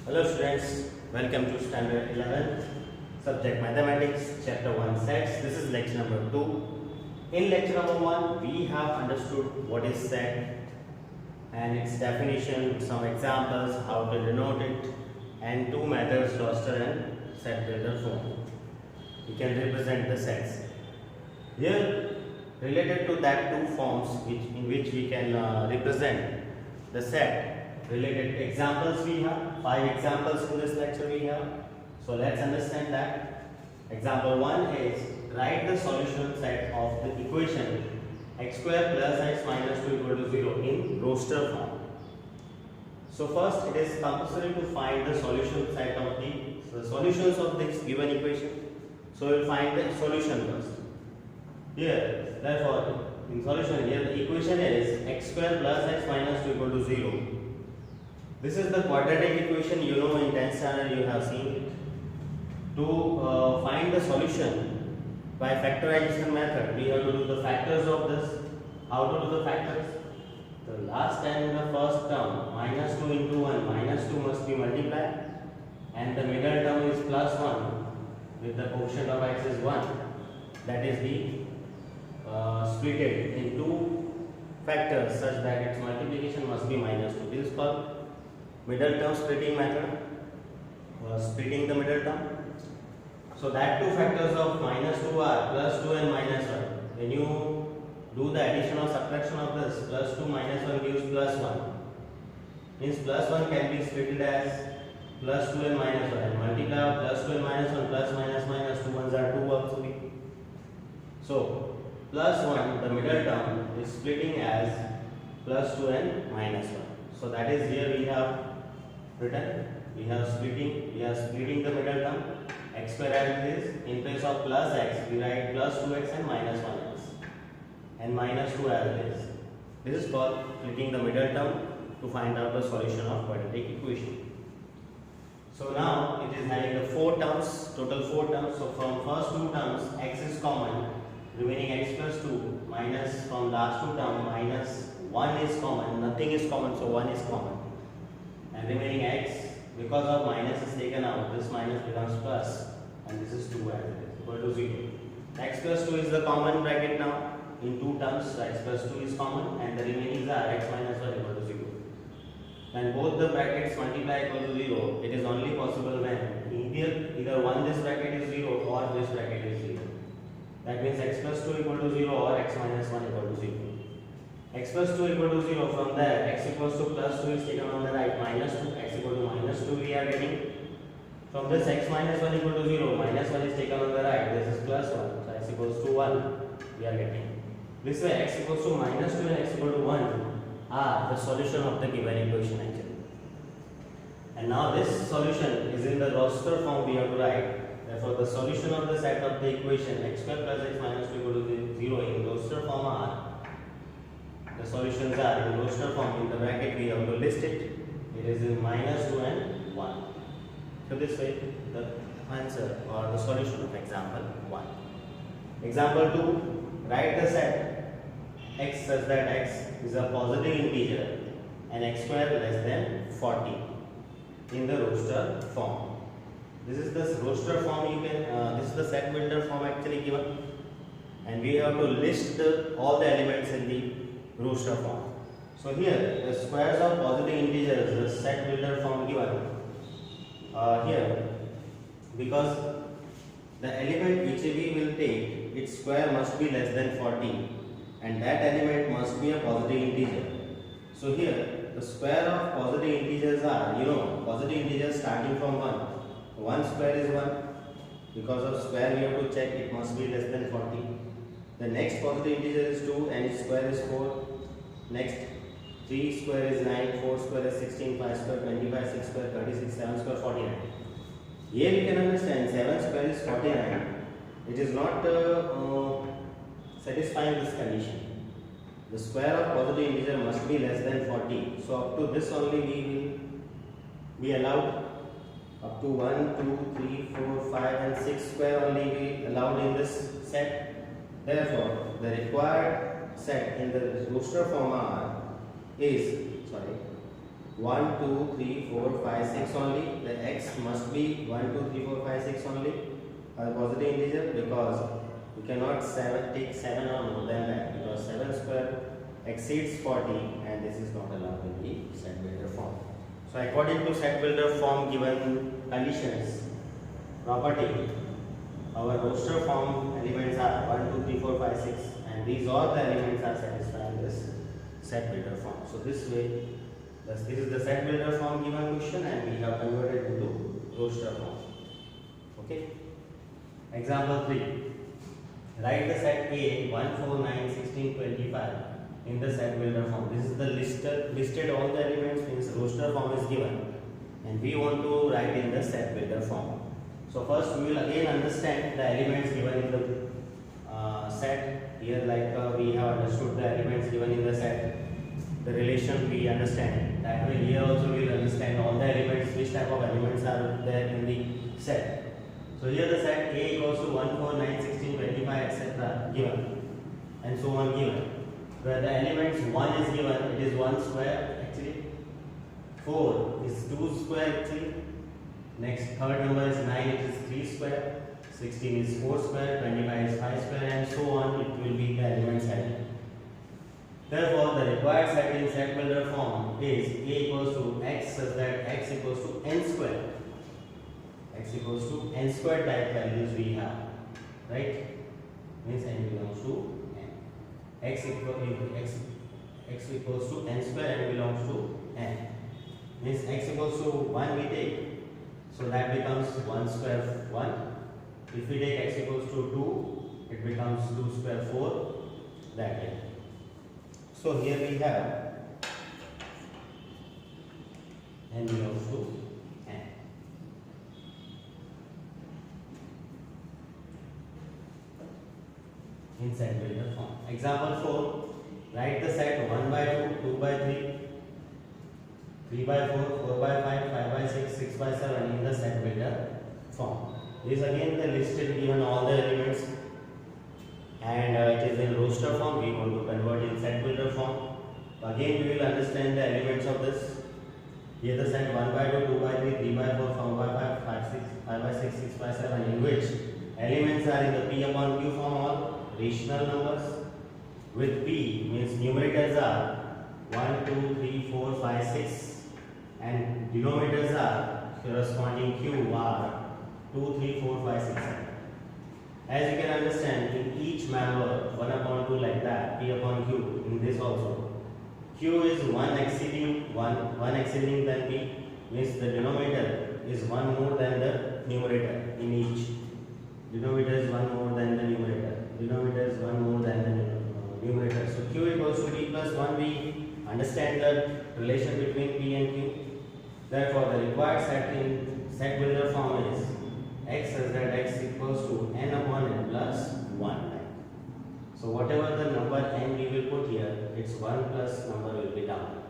Hello students, welcome to standard 11th subject mathematics chapter 1 sets. This is lecture number 2. In lecture number 1 we have understood what is set and its definition, some examples, how to denote it, and two methods, roster and set builder form. We can represent the sets. Here related to that two forms in which we can represent the set, related examples we have, 5 examples in this lecture we have. So let's understand that. Example 1 is write the solution set of the equation x square plus x minus 2 equal to 0 in roster form. So first it is compulsory to find the solution set of the solutions of this given equation. So we will find the solution first. Here, therefore, in solution here the equation is x square plus x minus 2 equal to 0. This is the quadratic equation, you know, in 10th standard you have seen it. To find the solution by factorization method, we have to do the factors of this. How to do the factors? The last and the first term, minus 2 into 1, minus 2 must be multiplied, and the middle term is plus 1 with the quotient of x is 1. That is the split it in two factors such that its multiplication must be minus 2. This is called middle term splitting method, splitting the middle term. So that two factors of minus 2 are plus 2 and minus 1. When you do the addition or subtraction of this, plus 2 minus 1 gives plus 1. Means plus 1 can be split as plus 2 and minus 1, and multiply of plus 2 and minus 1, plus minus minus 2 ones are 2 actually. So plus 1, the middle term, is splitting as plus 2 and minus 1. So that is here we have written, we are splitting the middle term. X square as it is, in place of plus x we write plus 2x and minus 1x, and minus 2 as it is. This is called splitting the middle term to find out the solution of quadratic equation. So now it is having the 4 terms, total 4 terms. So from first 2 terms x is common, remaining x plus 2, minus from last 2 terms minus 1 is common, nothing is common, so 1 is common, and remaining x, because of minus is taken out, this minus becomes plus, and this is 2 as it is, equal to 0. X plus 2 is the common bracket now, in 2 terms, x plus 2 is common, and the remaining are x minus 1 equal to 0. When both the brackets multiply equal to 0, it is only possible when either one this bracket is 0 or this bracket is 0. That means x plus 2 equal to 0 or x minus 1 equal to 0. X plus 2 equal to 0, from there x equals to plus 2 is taken on the right, minus 2, x equal to minus 2 we are getting. From this x minus 1 equal to 0, minus 1 is taken on the right, this is plus 1, so x equals to 1 we are getting. This way x equals to minus 2 and x equal to 1 are the solution of the given equation actually. And now this solution is in the roster form we have to write. Therefore the solution of the set of the equation x square plus x minus 2 equal to 0 in roster form are, the solutions are in roster form, in the bracket we have to list it. It is in minus 2 and 1. So this way the answer or the solution of example 1. Example 2, write the set x such that x is a positive integer and x square less than 40 in the roster form. This is the roster form, you can this is the set builder form actually given, and we have to list all the elements in the roster form. So here the squares of positive integers, the set builder form given here, because the element which we will take, its square must be less than 40, and that element must be a positive integer. So here the square of positive integers are, you know, positive integers starting from 1. 1 square is 1, because of square we have to check it must be less than 40. The next positive integer is 2 and its square is 4. Next 3 square is 9, 4 square is 16, 5 square 25, 6 square 36, 7 square 49. Here we can understand 7 square is 49. It is not satisfying this condition. The square of positive integer must be less than 40. So up to this only we will be allowed. Up to 1, 2, 3, 4, 5 and 6 square only we allowed in this set. Therefore, the required set in the roster form is 1, 2, 3, 4, 5, 6 only. The x must be 1, 2, 3, 4, 5, 6 only, a positive integer, because you cannot take 7 or more than that, because 7 square exceeds 40 and this is not allowed in the set builder form. So according to set builder form given conditions, property, our roster form elements are 1, 2, 3, 4, 5, 6 and these all the elements are satisfying this set builder form. So this way, this is the set builder form given question and we have converted into roster form. Okay. Example 3. Write the set A 1, 4, 9, 16, 25 in the set builder form. This is the listed all the elements, means roster form is given and we want to write in the set builder form. So first we will again understand the elements given in the set. Here like we have understood the elements given in the set, the relation we understand. That way here also we will understand all the elements, which type of elements are there in the set. So here the set A equals to 1, 4, 9, 16, 25 etc. given and so on given. Where the elements 1 is given, it is 1 square actually, 4 is 2 square actually, next third number is 9, it is 3 square, 16 is 4 square, 25 is 5 square and so on, it will be the element set. Therefore, the required set in set builder form is A equals to x such that x equals to n square. X equals to n square type values we have, right? Means n belongs to n. X equals to n square, n belongs to n. Means x equals to 1 we take, so that becomes 1 square 1. If we take x equals to 2, it becomes 2 square 4, that way. So here we have n belongs to n. In set builder form. Example 4. Write the set 1 by 2, 2 by 3, 3 by 4, 4 by 5, 5 by 6, 6 by 7 in the set builder form. This again the listed given all the elements and it is in roster form. We want to convert in set builder form. Again we will understand the elements of this. Here the set 1 by 2, 2 by 3, 3 by 4, 4 by 5, 5, 6, 5 by 6, 6 by 7 in which elements are in the P upon Q form, all rational numbers. With P means numerators are 1, 2, 3, 4, 5, 6 and denominators are corresponding Q are 2, 3, 4, 5, 6, 7. As you can understand, in each member 1 upon 2 like that, P upon Q, in this also. Q is 1 exceeding than P, means the denominator is 1 more than the numerator in each. Denominator is 1 more than the numerator. Denominator is 1 more than the numerator. So Q equals to P plus 1, we understand the relation between P and Q. Therefore, the required set in set builder form is x such that x equals to n upon n plus 1. So whatever the number n we will put here, its 1 plus number will be down.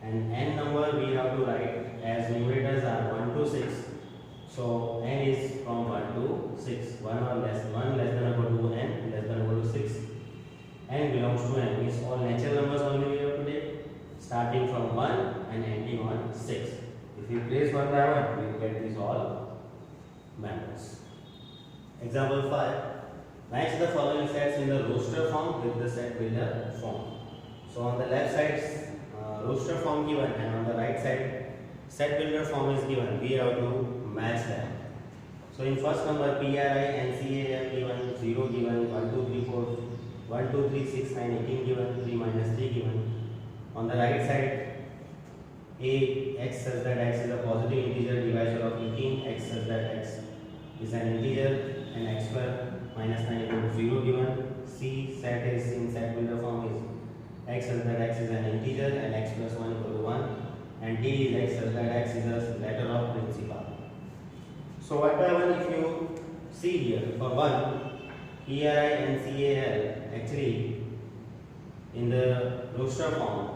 And n number we have to write as numerators are 1 to 6. So n is from 1 to 6. 1 less than or equal to n, less than or equal to 6. N belongs to n, means all natural numbers only we have to take, starting from 1 and ending on 6. If you place one by one, we will get these all members. Example 5. Match the following sets in the roster form with the set builder form. So on the left side, roster form given, and on the right side, set builder form is given. We have to match them. So in first number, PRI, NCAL given, 0 given, 1, 2, 3, 4, 1, 2, 3, 6, 9, 18 given, 3 minus 3 given. On the right side, A, x such that x is a positive integer divisor of 18, x such that x is an integer, and x square minus 9 equal to 0 given. C, set is in set builder form is x such that x is an integer and x plus 1 equal to 1, and D is x such that x is a letter of principal. So one by one, if you see here, for 1, PRI and CAL actually in the roster form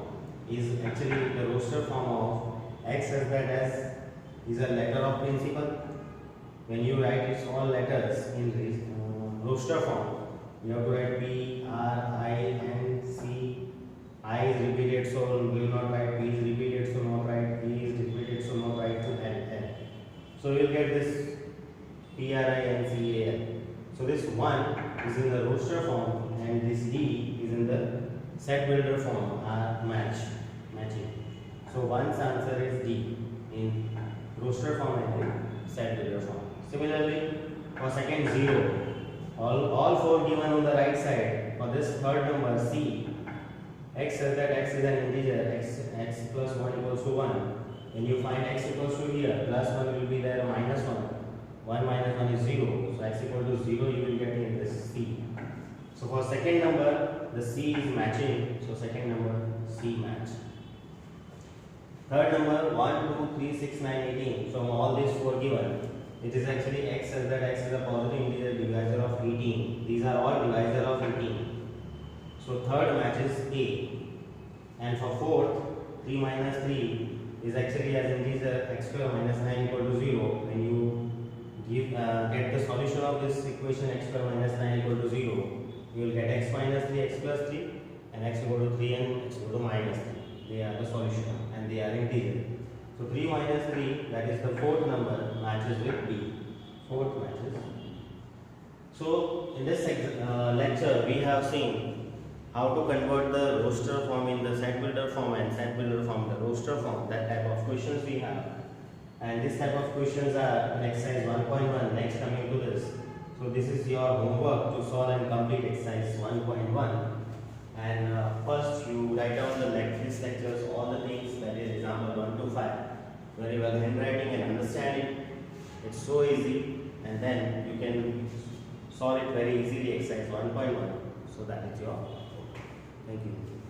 is actually the roster form of x such that s is a letter of principal. When you write its all letters in this roster form, you have to write P, R, I, N, C. I is repeated, so we will not write. P is repeated, so not write. So you will get this PRINCAL. So this 1 is in the roster form and this D is in the set builder form, matching. So one's answer is D in roster form and in set builder form. Similarly, for second 0, all 4 given on the right side. For this third number C, x says that x is an integer, x plus 1 equals to 1. When you find x equals to here, plus 1 will be there, minus 1. 1 minus 1 is 0. So x equal to 0 you will get in this C. So for second number, the C is matching. So second number C match. Third number 1, 2, 3, 6, 9, 18. So all these 4 given. It is actually x says that x is a positive integer divisor of 18. These are all divisor of 18. So third matches A. And for fourth, 3 minus 3 is actually as integer x square minus 9 equal to 0. When you get the solution of this equation x square minus 9 equal to 0, you will get x minus 3, x plus 3 and x equal to 3 and x equal to minus 3. They are the solution and they are integer. So 3 minus 3, that is the fourth number, matches with B. Fourth matches. So in this lecture we have seen how to convert the roster form in the set builder form and set builder form the roster form. That type of questions we have. And this type of questions are in exercise 1.1. Next coming to this. So this is your homework to solve and complete exercise 1.1. And first you write down these lectures, all the things, that is example 1 to 5. Very well handwriting and understanding. It's so easy, and then you can solve it very easily, exercise 1.1. So that is your. Thank you.